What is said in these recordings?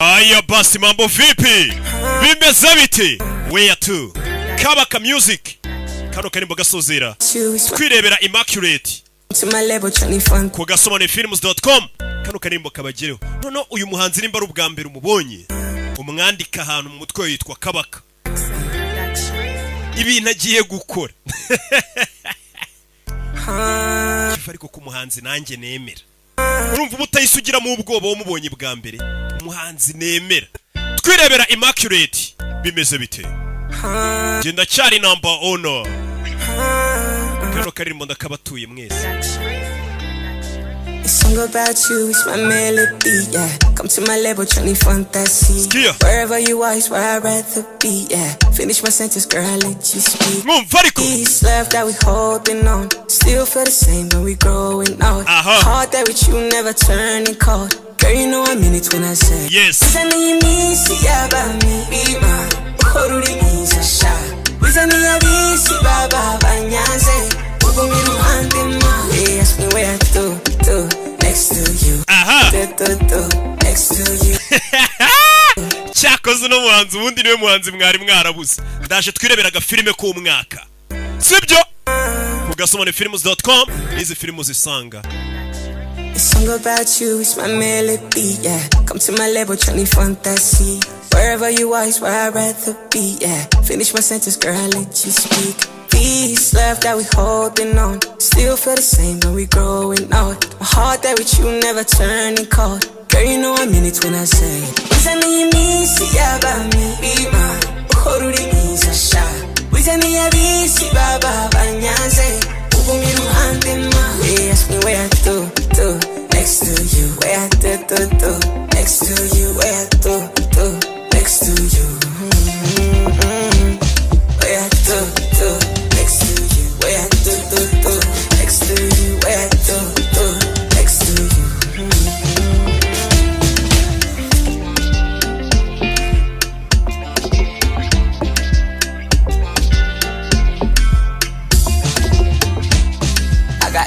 Aya basi mambo vipi? Bimeze biti? Where to? Kabaka Music. Kano karimbo gasozera. Twirebera Immaculate. Ku GASHYA.com. Kano karimbo kabagireho. Nono uyu muhanzi nimba ari ubwa mbere umubonye. Umwandika ahantu mu mutwe yitwa Kabaka. Ibintu agiye gukora. Ariko ku muhanzi nanjye nemera. Urumva ubutayisugira mu ubwoba wo mubonye bwa mbere. Umuhanzi nemera. Twirebera Immaculate. Bimeze bite? Genda cyari number honor. Kano karimbo ndakabatuye mwese. A song about you is my melody, yeah. Come to my level, Johnny Fantasy. Skia. Wherever you are is where I'd rather be, yeah. Finish my sentence, girl, I'll let you speak. This love that we holding on, still feel the same when we growing out. Heart that with you never turning cold. Girl, you know I mean it when I say yes. Ask me where to next to you. Next to you. Cyakoze no muhanzi ubundi niwe muhanzi mwari mwarabuze. Ndaje twireberaga filime ku mwaka. Sibyo? Ku GASHYA.com izi filime zisanga. A song about you is my melody, yeah. Come to my level, Johnny Fantasy. Wherever you are is where I'd rather be, yeah. Finish my sentence, girl, I'll let you speak. This love that we holding on, still feel the same when we growing out. My heart that with you never turning cold. Girl, you know I mean it when I say ask me where to next to you. Where to next to you. Where to next to you. Where to next to you. Where to next to you. Where to next to you.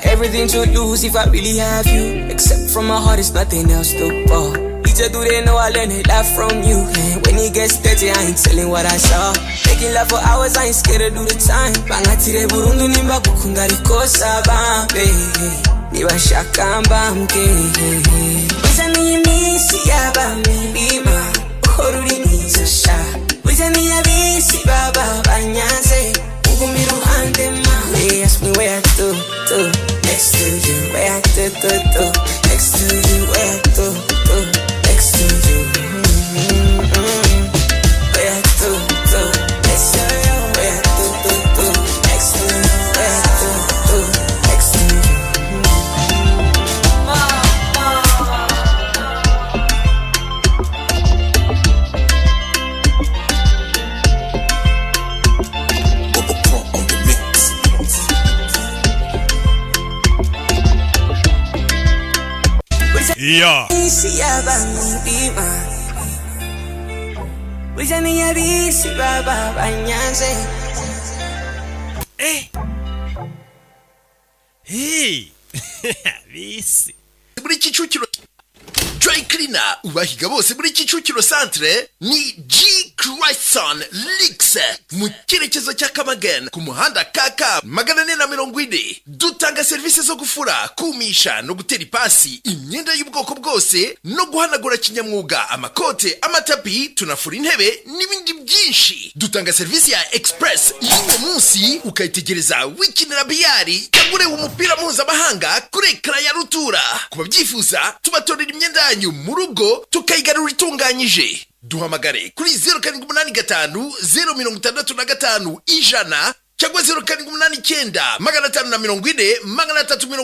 Everything to lose if I really have you. Except from my heart, it's nothing else to ball. Teacher, do they know I learned a lot from you? And when it gets dirty, I ain't telling what I saw. Making love for hours, I ain't scared to do the time. Bangatire burundu nimba kukunda rikosa bambe. Niba shaka mbamke. Wizani yimisi yaba mbima. Horuri nizo sha. Wizani yabisi baba banyaze. Ugumiru hande ma. They ask me where to next to you. Where to next to you. Where to next to you. Where to next to you. Where to next to you. Where to next to you. Yeah. Hey. This. Muri Kicukiro Dry Cleaner ubahiga bose muri Kicukiro Centre ni G Cryson Lix mu cyerekezo cya Kamagen ku muhanda kaka 440. Dutanga service zo gufura, kumisha no gutera ipasi imyenda y'ubwoko bwose no guhanagura kinyamwuga, amakote, amatapi, tunafura intebe n'ibindi byinshi. Dutanga service ya express y'uwo munsi ukayitegereza wikinira biyari cyangwa umupira mpuzamahanga kuri ekara ya rutura. Kuba byifuza tubatorera imyenda yanyu mu rugo tukayigarura itunganyije. Duhamagare kuri 0785 065 ijana cyangwa 0789 540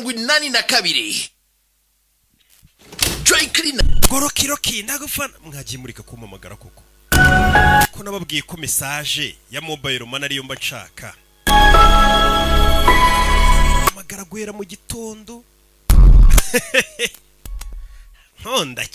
382. Dry Cleaner. Gorokiroki ndagufana mwagimurika kumamagara koko. Ko nababwiye ko message ya mobile man ariyo mbacaka. Magara guhera mu gitondo. Honda